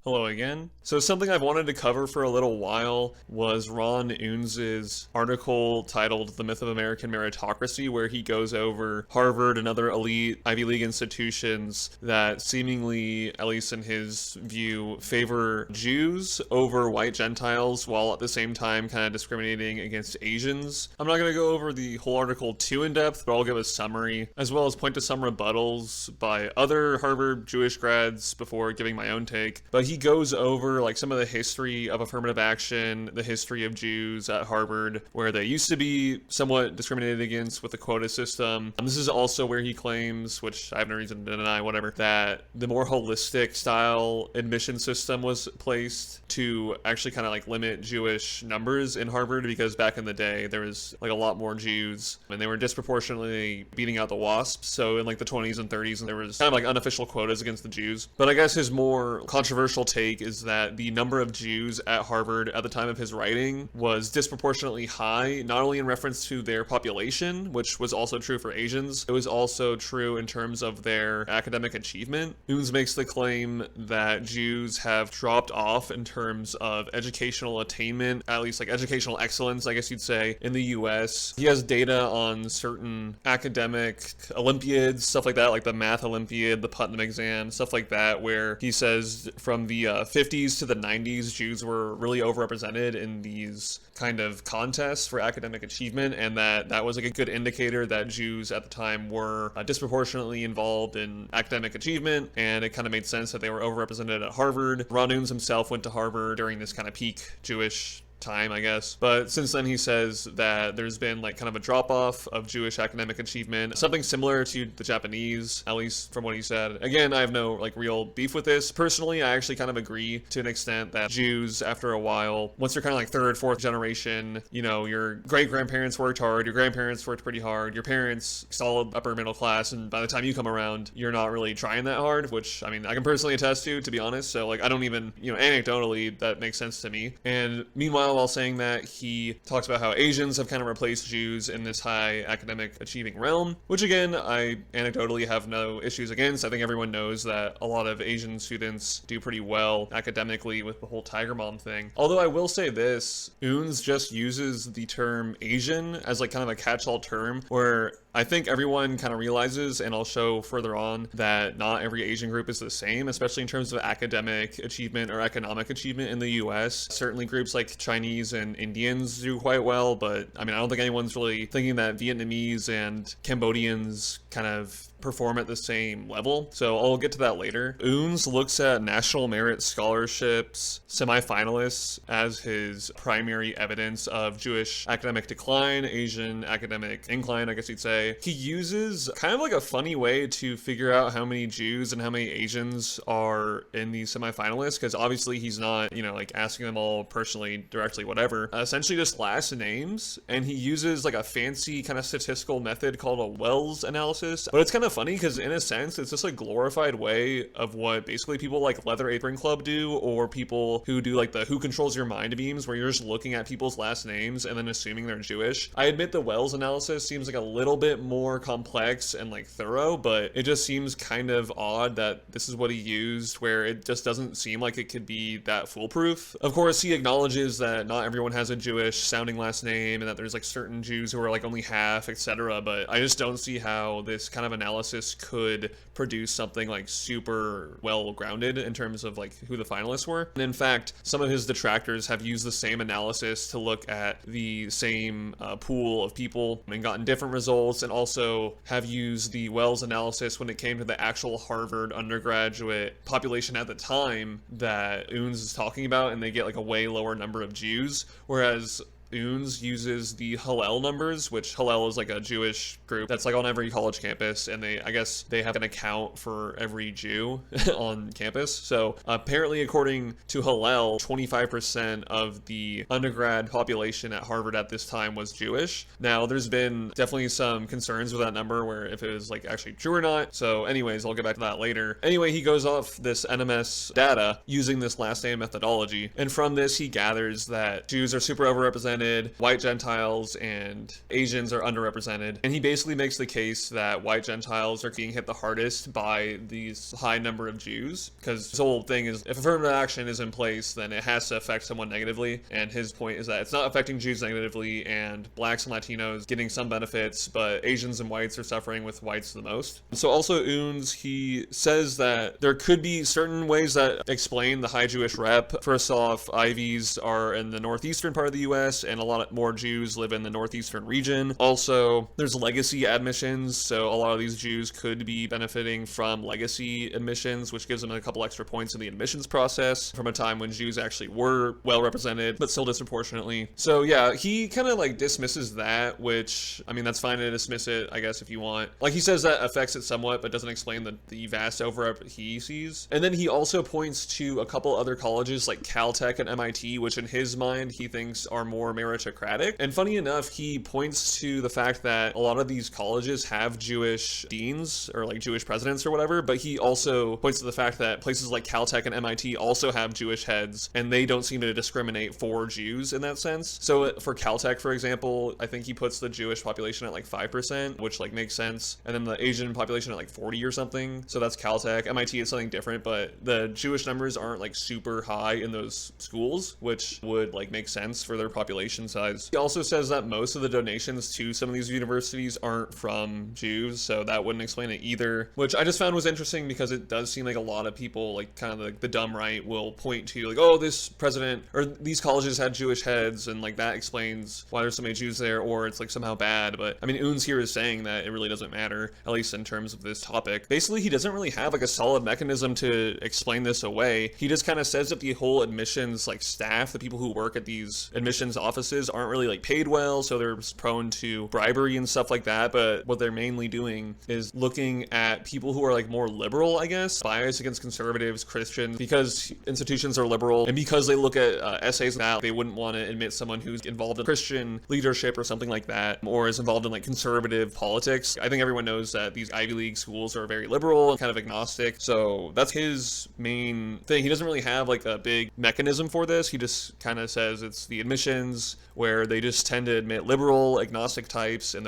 Hello again. So something I've wanted to cover for a little while was Ron Unz's article titled The Myth of American Meritocracy, where he goes over Harvard and other elite Ivy League institutions that seemingly, at least in his view, favor Jews over white Gentiles while at the same time kind of discriminating against Asians. I'm not going to go over the whole article too in depth, but I'll give a summary, as well as point to some rebuttals by other Harvard Jewish grads before giving my own take. But he goes over like some of the history of affirmative action, the history of Jews at Harvard, where they used to be somewhat discriminated against with the quota system. This is also where he claims, which I have no reason to deny, whatever, that the more holistic style admission system was placed to actually kind of like limit Jewish numbers in Harvard, because back in the day there was like a lot more Jews and they were disproportionately beating out the WASPs. So in like the 20s and 30s, there was kind of like unofficial quotas against the Jews. But I guess his more controversial take is that the number of Jews at Harvard at the time of his writing was disproportionately high, not only in reference to their population, which was also true for Asians, it was also true in terms of their academic achievement. Unz makes the claim that Jews have dropped off in terms of educational attainment, at least like educational excellence, I guess you'd say, in the US. He has data on certain academic Olympiads, stuff like that, like the Math Olympiad, the Putnam exam, stuff like that, where he says from the 50s to the 90s, Jews were really overrepresented in these kind of contests for academic achievement, and that was like a good indicator that Jews at the time were disproportionately involved in academic achievement, and it kind of made sense that they were overrepresented at Harvard. Ron Unz himself went to Harvard during this kind of peak Jewish time, I guess. But since then, he says that there's been like kind of a drop-off of Jewish academic achievement, something similar to the Japanese, at least from what he said. Again, I have no like real beef with this. Personally, I actually kind of agree to an extent that Jews, after a while, once you're kind of like third, fourth generation, you know, your great-grandparents worked hard, your grandparents worked pretty hard, your parents solid upper middle class, and by the time you come around, you're not really trying that hard, which, I mean, I can personally attest to be honest. So like, I don't even, you know, anecdotally, that makes sense to me. And meanwhile, while saying that, he talks about how Asians have kind of replaced Jews in this high academic achieving realm, which again, I anecdotally have no issues against. I think everyone knows that a lot of Asian students do pretty well academically with the whole Tiger Mom thing. Although I will say this, Unz just uses the term Asian as like kind of a catch-all term, where I think everyone kind of realizes, and I'll show further on, that not every Asian group is the same, especially in terms of academic achievement or economic achievement in the US. Certainly groups like Chinese and Indians do quite well, but I mean, I don't think anyone's really thinking that Vietnamese and Cambodians kind of perform at the same level. So I'll get to that later. Unz looks at national merit scholarships semifinalists as his primary evidence of Jewish academic decline, Asian academic incline, I guess you'd say. He uses kind of like a funny way to figure out how many Jews and how many Asians are in these semifinalists, because obviously he's not, you know, like asking them all personally, directly, whatever. Essentially just last names, and he uses like a fancy kind of statistical method called a Wells analysis. But it's kind of funny because in a sense it's just a glorified way of what basically people like Leather Apron Club do, or people who do like the Who Controls Your Mind memes, where you're just looking at people's last names and then assuming they're Jewish. I admit the Wells analysis seems like a little bit more complex and like thorough, but it just seems kind of odd that this is what he used, where it just doesn't seem like it could be that foolproof. Of course, he acknowledges that not everyone has a Jewish sounding last name and that there's like certain Jews who are like only half, etc. But I just don't see how this kind of analysis could produce something like super well grounded in terms of like who the finalists were. And in fact, some of his detractors have used the same analysis to look at the same pool of people and gotten different results, and also have used the Wells analysis when it came to the actual Harvard undergraduate population at the time that Unz is talking about, and they get like a way lower number of Jews, whereas Unz uses the Hillel numbers, which Hillel is like a Jewish group that's like on every college campus, and I guess they have an account for every Jew on campus. So apparently, according to Hillel, 25% of the undergrad population at Harvard at this time was Jewish. Now, there's been definitely some concerns with that number, where if it was like actually true or not. So anyways, I'll get back to that later. Anyway, he goes off this NMS data using this last name methodology, and from this he gathers that Jews are super overrepresented overrepresented, white Gentiles and Asians are underrepresented. And he basically makes the case that white Gentiles are being hit the hardest by these high number of Jews, because his whole thing is if affirmative action is in place, then it has to affect someone negatively. And his point is that it's not affecting Jews negatively, and blacks and Latinos getting some benefits, but Asians and whites are suffering, with whites the most. So also Unz, he says that there could be certain ways that explain the high Jewish rep. First off, Ivies are in the northeastern part of the US, and a lot more Jews live in the northeastern region. Also, there's legacy admissions, so a lot of these Jews could be benefiting from legacy admissions, which gives them a couple extra points in the admissions process from a time when Jews actually were well represented, but still disproportionately. So yeah, he kind of like dismisses that, which, I mean, that's fine to dismiss it, I guess, if you want. Like, he says that affects it somewhat, but doesn't explain the vast overrep he sees. And then he also points to a couple other colleges like Caltech and MIT, which in his mind he thinks are more meritocratic. And funny enough, he points to the fact that a lot of these colleges have Jewish deans or like Jewish presidents or whatever, but he also points to the fact that places like Caltech and MIT also have Jewish heads, and they don't seem to discriminate for Jews in that sense. So for Caltech, for example, I think he puts the Jewish population at like 5%, which like makes sense, and then the Asian population at like 40 or something. So that's Caltech. MIT is something different, but the Jewish numbers aren't like super high in those schools, which would like make sense for their population size. He also says that most of the donations to some of these universities aren't from Jews, so that wouldn't explain it either, which I just found was interesting because it does seem like a lot of people, like kind of like the dumb right, will point to like, oh, this president or these colleges had Jewish heads, and like that explains why there's so many Jews there, or it's like somehow bad. But I mean, Unz here is saying that it really doesn't matter, at least in terms of this topic. Basically, he doesn't really have like a solid mechanism to explain this away. He just kind of says that the whole admissions like staff, the people who work at these admissions offices, aren't really like paid well, so they're prone to bribery and stuff like that. But what they're mainly doing is looking at people who are like more liberal, I guess, bias against conservatives, Christians, because institutions are liberal, and because they look at essays now, they wouldn't want to admit someone who's involved in Christian leadership or something like that, or is involved in like conservative politics. I think everyone knows that these Ivy League schools are very liberal and kind of agnostic, so that's his main thing. He doesn't really have like a big mechanism for this. He just kind of says it's the admissions where they just tend to admit liberal, agnostic types, and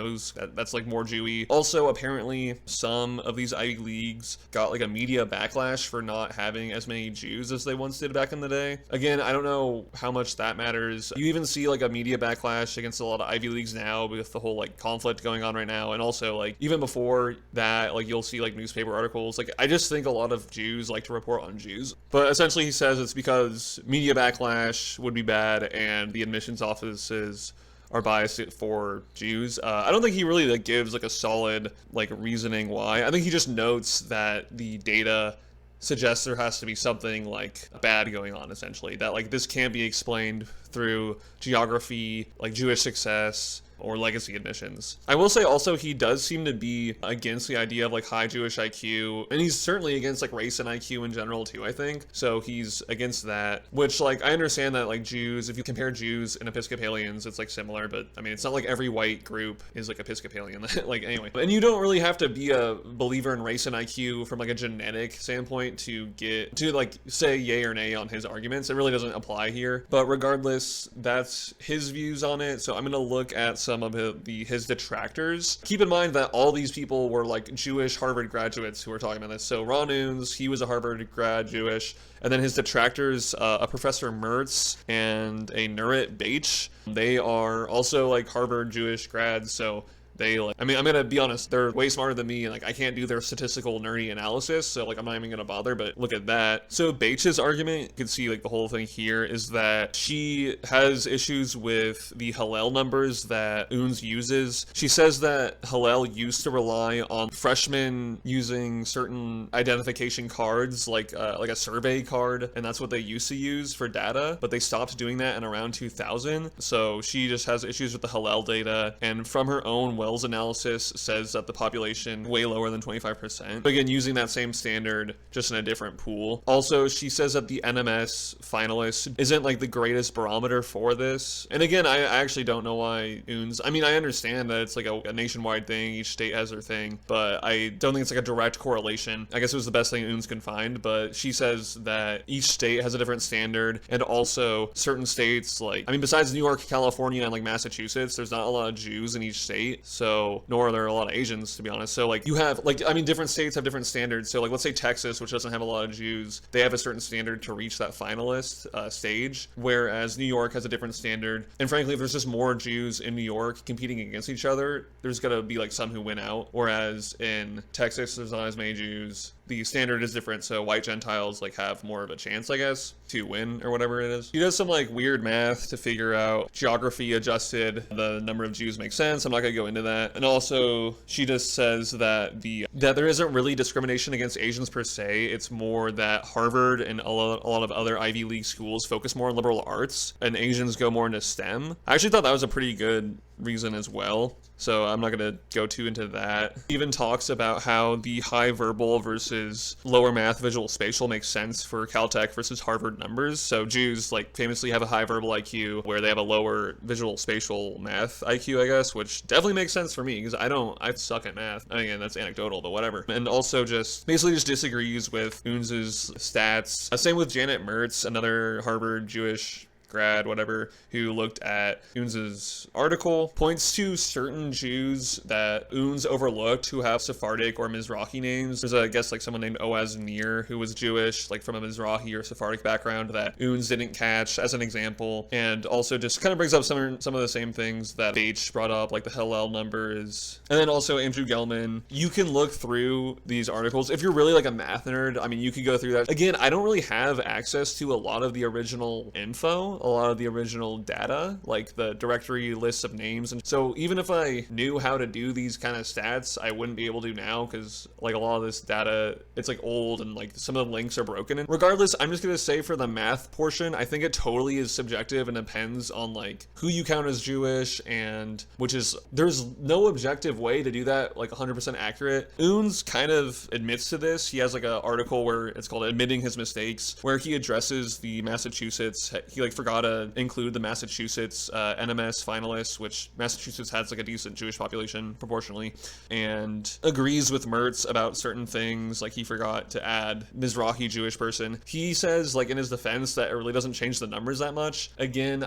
that's like more Jewy. Also, apparently some of these Ivy Leagues got like a media backlash for not having as many Jews as they once did back in the day. Again, I don't know how much that matters. You even see like a media backlash against a lot of Ivy Leagues now with the whole like conflict going on right now, and also like even before that, like you'll see like newspaper articles. Like, I just think a lot of Jews like to report on Jews, but essentially he says it's because media backlash would be bad and the admissions offices are biased for Jews. I don't think he really like gives like a solid like reasoning why. I think he just notes that the data suggests there has to be something like bad going on, essentially, that like this can't be explained through geography, like Jewish success, or legacy admissions. I will say also he does seem to be against the idea of like high Jewish IQ, and he's certainly against like race and IQ in general too, I think. So he's against that, which like I understand that like Jews, if you compare Jews and Episcopalians, it's like similar, but I mean, it's not like every white group is like Episcopalian. Like anyway, and you don't really have to be a believer in race and IQ from like a genetic standpoint to get to like say yay or nay on his arguments. It really doesn't apply here, but regardless, that's his views on it. So I'm gonna look at some of his detractors. Keep in mind that all these people were like Jewish Harvard graduates who were talking about this. So Ron Unz, he was a Harvard grad, Jewish, and then his detractors, a Professor Mertz and a Nurit Baich, they are also like Harvard Jewish grads. So they like, I mean, I'm gonna be honest, they're way smarter than me, and like I can't do their statistical nerdy analysis, so like I'm not even gonna bother. But look at that. So Baich's argument, you can see like the whole thing here, is that she has issues with the Hillel numbers that Unz uses. She says that Hillel used to rely on freshmen using certain identification cards, like a survey card, and that's what they used to use for data, but they stopped doing that in around 2000. So she just has issues with the Hillel data, and from her own Wells analysis says that the population way lower than 25%. But again, using that same standard, just in a different pool. Also, she says that the NMS finalist isn't like the greatest barometer for this. And again, I actually don't know why Unz, I mean, I understand that it's like a nationwide thing, each state has their thing, but I don't think it's like a direct correlation. I guess it was the best thing Unz can find, but she says that each state has a different standard, and also certain states, like, I mean, besides New York, California, and like Massachusetts, there's not a lot of Jews in each state, so, nor are there a lot of Asians, to be honest. So like, you have, like, I mean, different states have different standards. So like, let's say Texas, which doesn't have a lot of Jews, they have a certain standard to reach that finalist stage, whereas New York has a different standard. And frankly, if there's just more Jews in New York competing against each other, there's gonna be like some who win out. Whereas in Texas, there's not as many Jews. The standard is different, so white Gentiles like have more of a chance, I guess, to win or whatever it is. He does some like weird math to figure out geography adjusted the number of Jews makes sense. I'm not gonna go into that. And also, she just says that that there isn't really discrimination against Asians per se. It's more that Harvard and a lot of other Ivy League schools focus more on liberal arts, and Asians go more into STEM. I actually thought that was a pretty good reason as well, so I'm not going to go too into that. He even talks about how the high verbal versus lower math visual spatial makes sense for Caltech versus Harvard numbers. So Jews like famously have a high verbal IQ where they have a lower visual spatial math IQ, I guess, which definitely makes sense for me because I suck at math. Again, that's anecdotal, but whatever. And also just basically just disagrees with Unz's stats. Same with Janet Mertz, another Harvard Jewish grad, whatever, who looked at Unz's article, points to certain Jews that Unz overlooked who have Sephardic or Mizrahi names. There's, I guess, like someone named Oaz Nir who was Jewish, like from a Mizrahi or Sephardic background that Unz didn't catch, as an example. And also just kind of brings up some of the same things that H brought up, like the Hillel numbers. And then also Andrew Gelman. You can look through these articles. If you're really like a math nerd, I mean, you could go through that. Again, I don't really have access to a lot of the original info, a lot of the original data, like the directory lists of names. And so even if I knew how to do these kind of stats, I wouldn't be able to now because like a lot of this data, it's like old and like some of the links are broken. And regardless, I'm just going to say for the math portion, I think it totally is subjective and depends on like who you count as Jewish, and which is, there's no objective way to do that like 100% accurate. Unz kind of admits to this. He has like an article where it's called Admitting His Mistakes, where he addresses the Massachusetts, he like forgot to include the Massachusetts NMS finalists, which Massachusetts has like a decent Jewish population proportionally, and agrees with Mertz about certain things, like he forgot to add Mizrahi Jewish person. He says like in his defense that it really doesn't change the numbers that much. Again,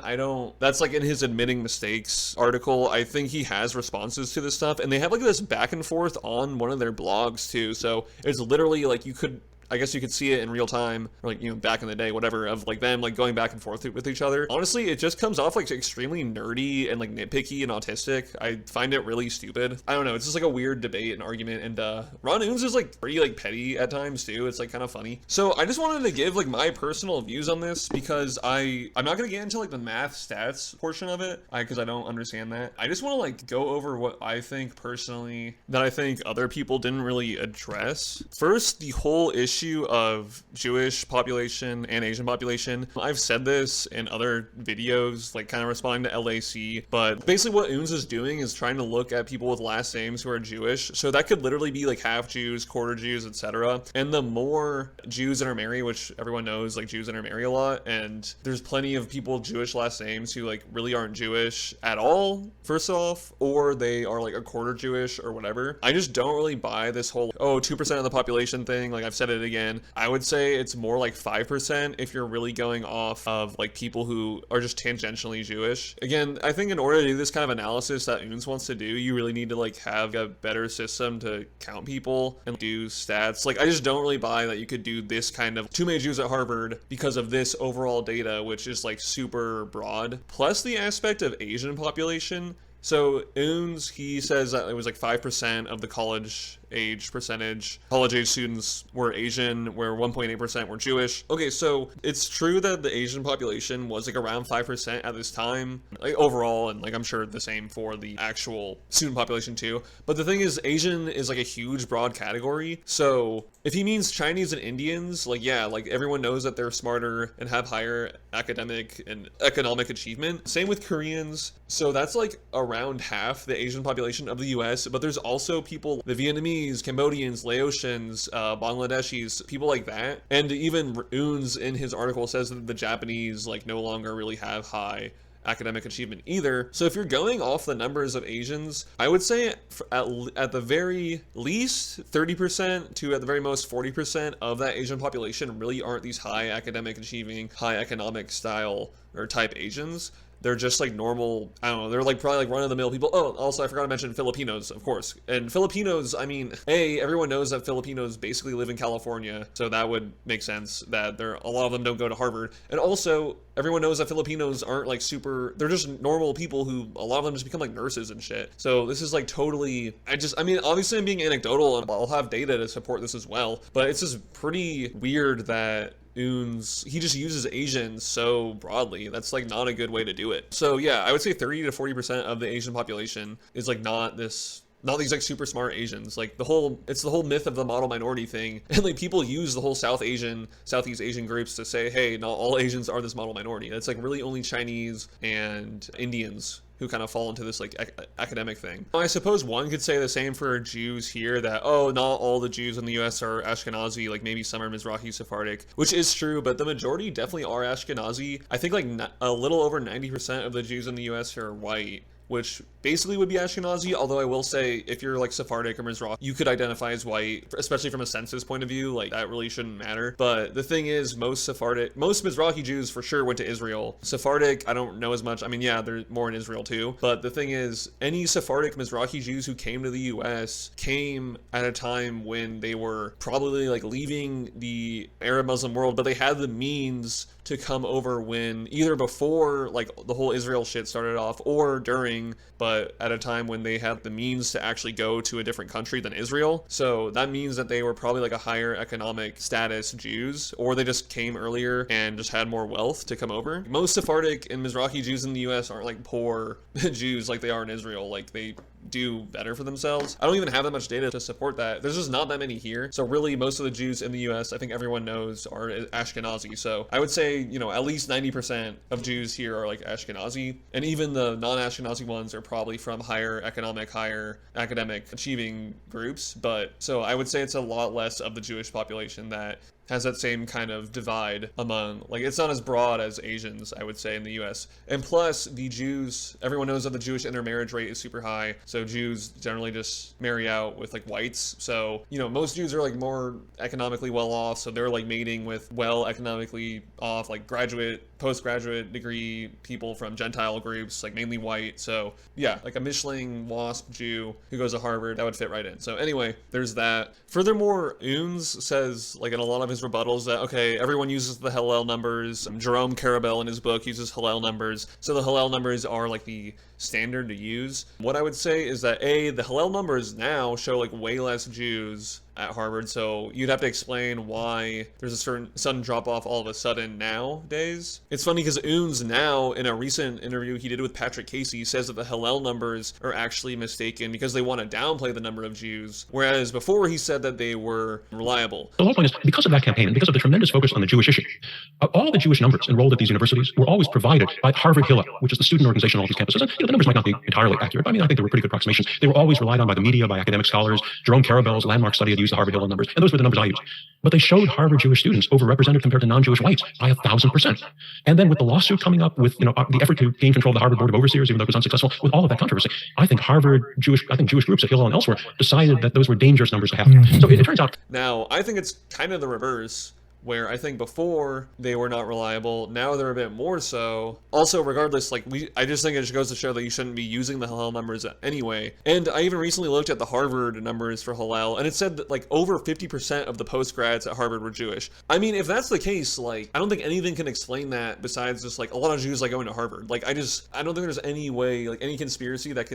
that's like in his Admitting Mistakes article. I think he has responses to this stuff, and they have like this back and forth on one of their blogs too, so it's literally like I guess you could see it in real time, or like, you know, back in the day, whatever, of like them like going back and forth with each other. Honestly, it just comes off like extremely nerdy and like nitpicky and autistic. I find it really stupid. I don't know, it's just like a weird debate and argument, and Ron Unz is like pretty like petty at times too. It's like kind of funny. So I just wanted to give like my personal views on this because I'm not gonna get into like the math stats portion of it because I don't understand that. I just want to like go over what I think personally that I think other people didn't really address. First, the whole issue of Jewish population and Asian population. I've said this in other videos, like kind of responding to LAC, but basically what Unz is doing is trying to look at people with last names who are Jewish. So that could literally be like half Jews, quarter Jews, etc. And the more Jews intermarry, which everyone knows like Jews intermarry a lot, and there's plenty of people with Jewish last names who like really aren't Jewish at all, first off, or they are like a quarter Jewish or whatever. I just don't really buy this whole 2% of the population thing. Like I've said it again, I would say it's more like 5% if you're really going off of like people who are just tangentially Jewish. Again, I think in order to do this kind of analysis that Unz wants to do, you really need to like have a better system to count people and do stats. Like I just don't really buy that you could do this kind of too many Jews at Harvard because of this overall data, which is like super broad. Plus the aspect of Asian population. So Unz, he says that it was like 5% of the college age percentage. College age students were Asian, where 1.8% were Jewish. Okay, so it's true that the Asian population was like around 5% at this time, like overall, and like I'm sure the same for the actual student population too. But the thing is, Asian is like a huge broad category. So if he means Chinese and Indians, like yeah, like everyone knows that they're smarter and have higher academic and economic achievement. Same with Koreans. So that's like around half the Asian population of the US, but there's also people, the Vietnamese, Cambodians, Laotians, Bangladeshis, people like that. And even Unz in his article says that the Japanese like no longer really have high academic achievement either. So if you're going off the numbers of Asians, I would say at the very least 30% to at the very most 40% of that Asian population really aren't these high academic achieving, high economic style or type Asians. They're just like normal, I don't know, they're like probably like run-of-the-mill people. Oh, also I forgot to mention Filipinos, of course. And Filipinos, I mean, everyone knows that Filipinos basically live in California, so that would make sense that a lot of them don't go to Harvard. And also, everyone knows that Filipinos aren't like they're just normal people who, a lot of them just become like nurses and shit. So this is like totally, I mean, obviously I'm being anecdotal and I'll have data to support this as well, but it's just pretty weird that Unz, he just uses Asian so broadly. That's like not a good way to do it. So yeah, I would say 30 to 40% of the Asian population is like not these like super smart Asians. Like it's the whole myth of the model minority thing. And like people use the whole Southeast Asian groups to say, hey, not all Asians are this model minority. It's like really only Chinese and Indians who kind of fall into this like academic thing. I suppose one could say the same for Jews here, that, oh, not all the Jews in the US are Ashkenazi, like maybe some are Mizrahi Sephardic, which is true, but the majority definitely are Ashkenazi. I think like a little over 90% of the Jews in the US are white, which basically would be Ashkenazi, although I will say if you're like Sephardic or Mizrahi, you could identify as white, especially from a census point of view, like that really shouldn't matter. But the thing is, most Mizrahi Jews for sure went to Israel. Sephardic, I don't know as much. I mean, yeah, they're more in Israel too. But the thing is, any Sephardic Mizrahi Jews who came to the US came at a time when they were probably like leaving the Arab Muslim world, but they had the means to come over when either before like the whole Israel shit started off or during, but at a time when they had the means to actually go to a different country than Israel. So that means that they were probably like a higher economic status Jews, or they just came earlier and just had more wealth to come over. Most Sephardic and Mizrahi Jews in the US aren't like poor Jews like they are in Israel. Like they do better for themselves. I don't even have that much data to support that. There's just not that many here. So really most of the Jews in the US, I think everyone knows, are Ashkenazi. So I would say, you know, at least 90% of Jews here are like Ashkenazi. And even the non-Ashkenazi ones are probably from higher academic achieving groups. But so I would say it's a lot less of the Jewish population that has that same kind of divide among, like, it's not as broad as Asians, I would say, in the US. And plus, the Jews, everyone knows that the Jewish intermarriage rate is super high, so Jews generally just marry out with, like, whites. So, you know, most Jews are, like, more economically well off, so they're, like, mating with well economically off, like, postgraduate degree people from Gentile groups, like, mainly white. So, yeah, like a Michelin WASP Jew who goes to Harvard, that would fit right in. So, anyway, there's that. Furthermore, Unz says, like, in a lot of his rebuttals that, okay, everyone uses the Hillel numbers. Jerome Carabel in his book uses Hillel numbers. So the Hillel numbers are like the standard to use. What I would say is that the Hillel numbers now show like way less Jews at Harvard, so you'd have to explain why there's a certain sudden drop-off all of a sudden nowadays. It's funny because Unz now, in a recent interview he did with Patrick Casey, says that the Hillel numbers are actually mistaken because they want to downplay the number of Jews, whereas before he said that they were reliable. The whole point is, because of that campaign and because of the tremendous focus on the Jewish issue, all the Jewish numbers enrolled at these universities were always provided by Harvard Hillel, which is the student organization on all these campuses. And the numbers might not be entirely accurate, but I mean, I think they were pretty good approximations. They were always relied on by the media, by academic scholars. Jerome Carabel's landmark study had used the Harvard Hillel numbers, and those were the numbers I used. But they showed Harvard Jewish students overrepresented compared to non-Jewish whites by 1,000%. And then with the lawsuit coming up, with the effort to gain control of the Harvard Board of Overseers, even though it was unsuccessful, with all of that controversy, I think Jewish groups at Hillel and elsewhere decided that those were dangerous numbers to have. So it turns out. Now, I think it's kind of the reverse, where I think before they were not reliable. Now they're a bit more so. Also, regardless, like I just think it just goes to show that you shouldn't be using the Hillel numbers anyway. And I even recently looked at the Harvard numbers for Hillel, and it said that like over 50% of the post-grads at Harvard were Jewish. I mean, if that's the case, like I don't think anything can explain that besides just like a lot of Jews like going to Harvard. Like I don't think there's any way, like any conspiracy that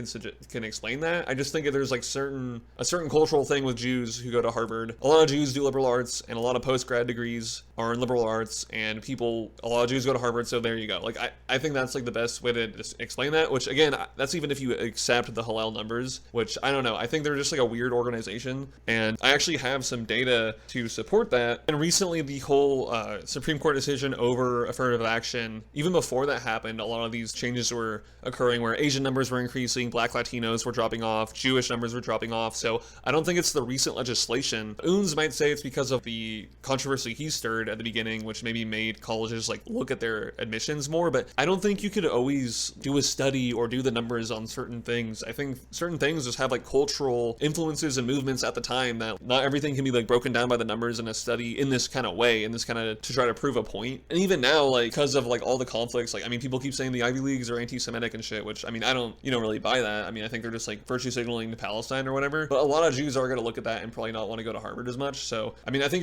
can explain that. I just think if there's like a certain cultural thing with Jews who go to Harvard. A lot of Jews do liberal arts, and a lot of post-grad degrees are in liberal arts, and a lot of Jews go to Harvard, so there you go. Like I think that's like the best way to just explain that, which again, that's even if you accept the Hillel numbers, which I don't know. I think they're just like a weird organization, and I actually have some data to support that. And recently the whole Supreme Court decision over affirmative action, even before that happened, a lot of these changes were occurring where Asian numbers were increasing, Black Latinos were dropping off, Jewish numbers were dropping off. So I don't think it's the recent legislation. Unz might say it's because of the controversy he stirred at the beginning, which maybe made colleges like look at their admissions more, but I don't think you could always do a study or do the numbers on certain things. I think certain things just have like cultural influences and movements at the time that not everything can be like broken down by the numbers in a study in this kind of way, in this kind of to try to prove a point. And even now, like because of like all the conflicts, like I mean, people keep saying the Ivy Leagues are anti-Semitic and shit, which I mean, I don't really buy that. I mean, I think they're just like virtue signaling to Palestine or whatever, but a lot of Jews are going to look at that and probably not want to go to Harvard as much. So I mean, I think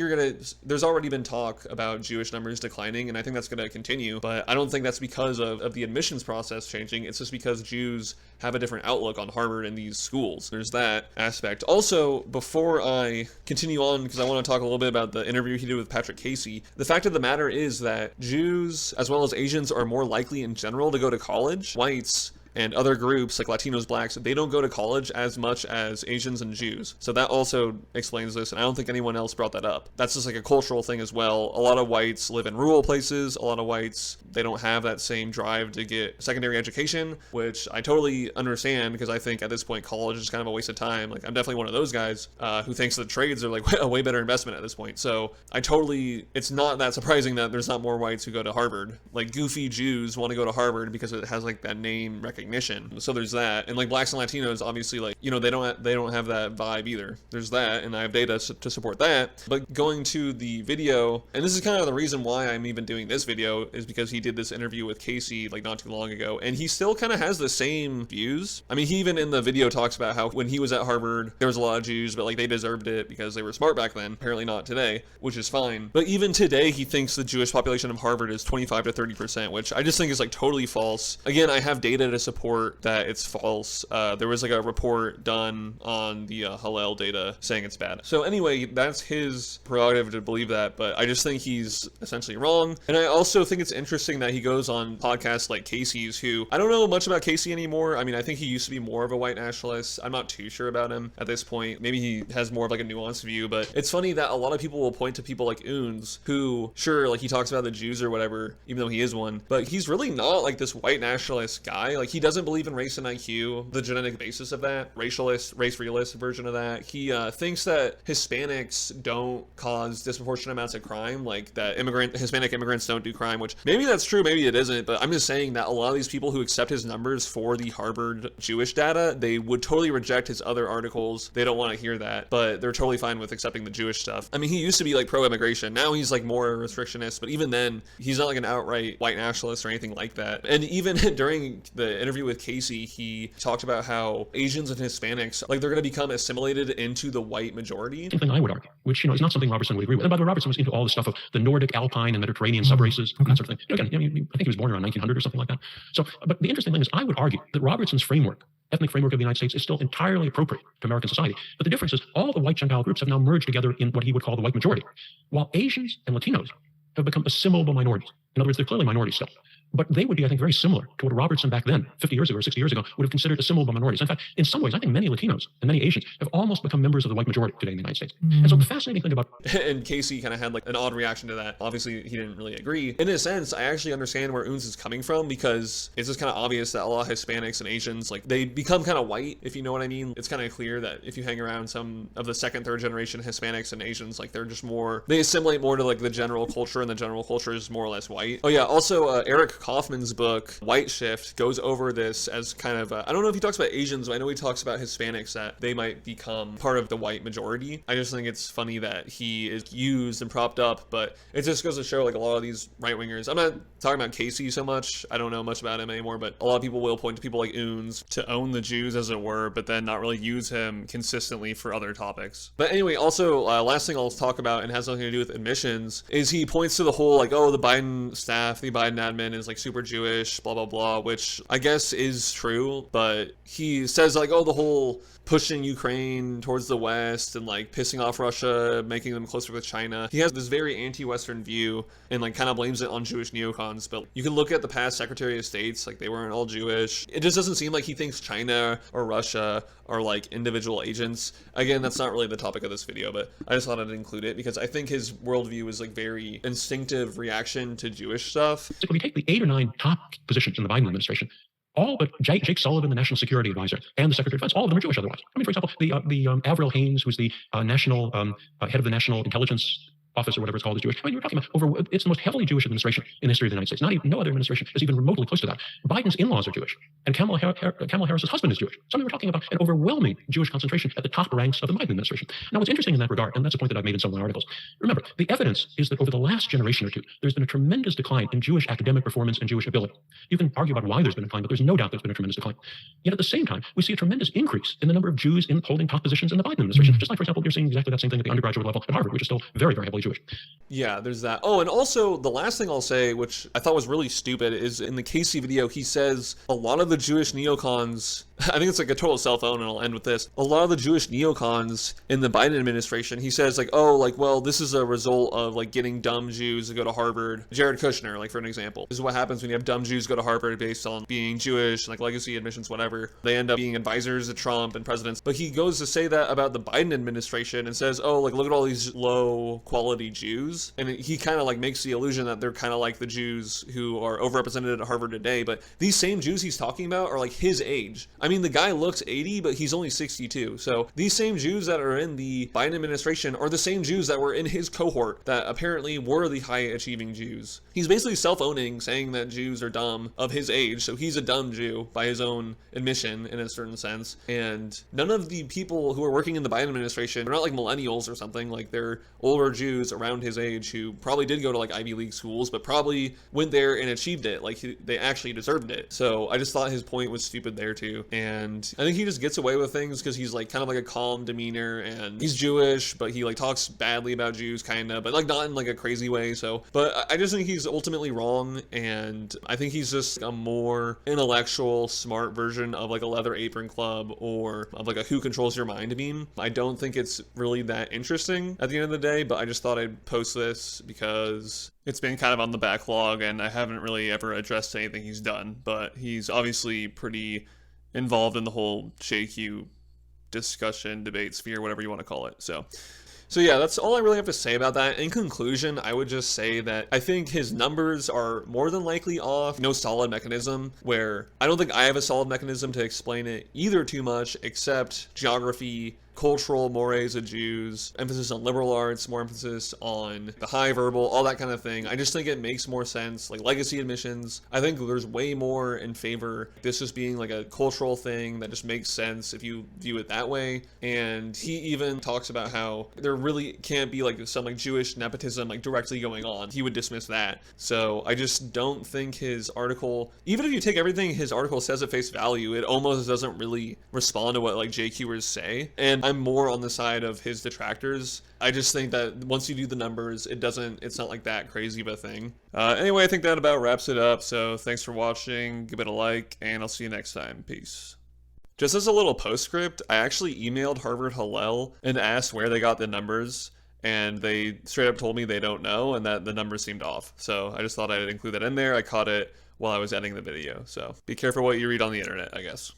there's already been talk about Jewish numbers declining, and I think that's going to continue, but I don't think that's because of the admissions process changing. It's just because Jews have a different outlook on Harvard and these schools. There's that aspect. Also, before I continue on, because I want to talk a little bit about the interview he did with Patrick Casey, the fact of the matter is that Jews, as well as Asians, are more likely in general to go to college. Whites and other groups like Latinos, Blacks, they don't go to college as much as Asians and Jews. So that also explains this, and I don't think anyone else brought that up. That's just like a cultural thing as well. A lot of whites live in rural places. A lot of whites, they don't have that same drive to get secondary education, which I totally understand, because I think at this point college is kind of a waste of time. Like I'm definitely one of those guys who thinks that trades are like a way better investment at this point. So it's not that surprising that there's not more whites who go to Harvard. Like goofy Jews want to go to Harvard because it has like that name recognition. So there's that. And like Blacks and Latinos, obviously, like, they don't have that vibe either. There's that, and I have data to support that. But going to the video, and this is kind of the reason why I'm even doing this video, is because he did this interview with Casey like not too long ago, and he still kind of has the same views. I mean, he even in the video talks about how when he was at Harvard, there was a lot of Jews, but like they deserved it because they were smart back then. Apparently not today, which is fine. But even today, he thinks the Jewish population of Harvard is 25 to 30%, which I just think is like totally false. Again, I have data to support that it's false. There was like a report done on the Hillel data saying it's bad. So anyway, that's his prerogative to believe that, but I just think he's essentially wrong. And I also think it's interesting that he goes on podcasts like Casey's, who I don't know much about Casey anymore. I mean, I think he used to be more of a white nationalist. I'm not too sure about him at this point. Maybe he has more of like a nuanced view, but it's funny that a lot of people will point to people like Unz, who, sure, like he talks about the Jews or whatever, even though he is one, but he's really not like this white nationalist guy. Like he doesn't believe in race and IQ, the genetic basis of that, race realist version of that. He thinks that Hispanics don't cause disproportionate amounts of crime, like that Hispanic immigrants don't do crime, which maybe that's true, maybe it isn't, but I'm just saying that a lot of these people who accept his numbers for the Harvard Jewish data, they would totally reject his other articles. They don't want to hear that, but they're totally fine with accepting the Jewish stuff. I mean, he used to be like pro-immigration. Now he's like more restrictionist, but even then, he's not like an outright white nationalist or anything like that. And even during the interview with Casey, he talked about how Asians and Hispanics, like they're going to become assimilated into the white majority. Something I would argue, which is not something Robertson would agree with. And by the way, Robertson was into all the stuff of the Nordic, Alpine, and Mediterranean subraces, and that sort of thing. Again, I think he was born around 1900 or something like that. So, but the interesting thing is, I would argue that Robertson's framework, ethnic framework of the United States, is still entirely appropriate to American society. But the difference is, all the white Gentile groups have now merged together in what he would call the white majority, while Asians and Latinos have become assimilable minorities. In other words, they're clearly minorities still. But they would be, I think, very similar to what Robertson back then, 50 years ago or 60 years ago, would have considered assimilable minorities. In fact, in some ways, I think many Latinos and many Asians have almost become members of the white majority today in the United States. And so the fascinating thing about... And Casey kind of had like an odd reaction to that. Obviously, he didn't really agree. In a sense, I actually understand where Unz is coming from, because it's just kind of obvious that a lot of Hispanics and Asians, like they become kind of white, if you know what I mean. It's kind of clear that if you hang around some of the second, third generation Hispanics and Asians, like they're just more, they assimilate more to like the general culture, and the general culture is more or less white. Oh yeah, also Eric Kaufman's book, White Shift, goes over this as kind of, I don't know if he talks about Asians, but I know he talks about Hispanics, that they might become part of the white majority. I just think it's funny that he is used and propped up, but it just goes to show like a lot of these right-wingers, I'm not talking about Casey so much, I don't know much about him anymore, but a lot of people will point to people like Unz to own the Jews, as it were, but then not really use him consistently for other topics. But anyway, also, last thing I'll talk about, and has nothing to do with admissions, is he points to the whole like, oh, the Biden staff, the Biden admin is like super Jewish, blah blah blah, which I guess is true, but he says like, oh, the whole pushing Ukraine towards the West and like pissing off Russia, making them closer with China. He has this very anti-Western view and like kind of blames it on Jewish neocons, but you can look at the past Secretary of States, like they weren't all Jewish. It just doesn't seem like he thinks China or Russia are like individual agents. Again, that's not really the topic of this video, but I just thought I'd include it because I think his worldview is like very instinctive reaction to Jewish stuff. So when you take the 8 or 9 top positions in the Biden administration, all but Jake Sullivan, the National Security Advisor, and the Secretary of Defense, all of them are Jewish otherwise. I mean, for example, the Avril Haines, who's the national head of the National Intelligence Office or whatever it's called, is Jewish. I mean, you're talking about it's the most heavily Jewish administration in the history of the United States. No other administration is even remotely close to that. Biden's in-laws are Jewish, and Kamala Harris's husband is Jewish. So I mean, we're talking about an overwhelming Jewish concentration at the top ranks of the Biden administration. Now, what's interesting in that regard, and that's a point that I've made in some of my articles, remember, the evidence is that over the last generation or two, there's been a tremendous decline in Jewish academic performance and Jewish ability. You can argue about why there's been a decline, but there's no doubt there's been a tremendous decline. Yet at the same time, we see a tremendous increase in the number of Jews in holding top positions in the Biden administration. Just like, for example, you're seeing exactly that same thing at the undergraduate level at Harvard, which is still very, very heavily Jewish. Yeah, there's that. Oh, and also the last thing I'll say, which I thought was really stupid, is in the Casey video, he says a lot of the Jewish neocons, I think it's like a total cell phone, and I'll end with this. A lot of the Jewish neocons in the Biden administration, he says like, oh, like, well, this is a result of like getting dumb Jews to go to Harvard. Jared Kushner, like for an example. This is what happens when you have dumb Jews go to Harvard based on being Jewish, like legacy admissions, whatever. They end up being advisors to Trump and presidents. But he goes to say that about the Biden administration and says, oh, like, look at all these low quality Jews. And he kind of like makes the illusion that they're kind of like the Jews who are overrepresented at Harvard today. But these same Jews he's talking about are like his age. I mean, the guy looks 80, but he's only 62. So these same Jews that are in the Biden administration are the same Jews that were in his cohort that apparently were the high achieving Jews. He's basically self-owning, saying that Jews are dumb of his age. So he's a dumb Jew by his own admission in a certain sense. And none of the people who are working in the Biden administration are not like millennials or something. Like they're older Jews around his age who probably did go to like Ivy League schools, but probably went there and achieved it. Like they actually deserved it. So I just thought his point was stupid there too. And I think he just gets away with things because he's like kind of like a calm demeanor, and he's Jewish, but he like talks badly about Jews kind of, but like not in like a crazy way. So, but I just think he's ultimately wrong. And I think he's just a more intellectual, smart version of like a Leather Apron Club or of like a Who Controls Your Mind meme. I don't think it's really that interesting at the end of the day, but I just thought I'd post this because it's been kind of on the backlog and I haven't really ever addressed anything he's done, but he's obviously pretty involved in the whole JQ discussion, debate sphere, whatever you want to call it. So yeah, that's all I really have to say about that. In conclusion, I would just say that I think his numbers are more than likely off. No solid mechanism, where I don't think I have a solid mechanism to explain it either too much, except geography, cultural mores of Jews, emphasis on liberal arts, more emphasis on the high verbal, all that kind of thing. I just think it makes more sense. Like legacy admissions, I think there's way more in favor this just being like a cultural thing that just makes sense if you view it that way. And he even talks about how there really can't be like some like Jewish nepotism like directly going on. He would dismiss that. So I just don't think his article, even if you take everything his article says at face value, it almost doesn't really respond to what like JQers say. And I'm more on the side of his detractors. I just think that once you do the numbers, it's not like that crazy of a thing. Anyway, I think that about wraps it up. So thanks for watching, give it a like, and I'll see you next time. Peace. Just as a little postscript, I actually emailed Harvard Hillel and asked where they got the numbers, and they straight up told me they don't know and that the numbers seemed off. So I just thought I'd include that in there. I caught it while I was editing the video. So be careful what you read on the internet, I guess.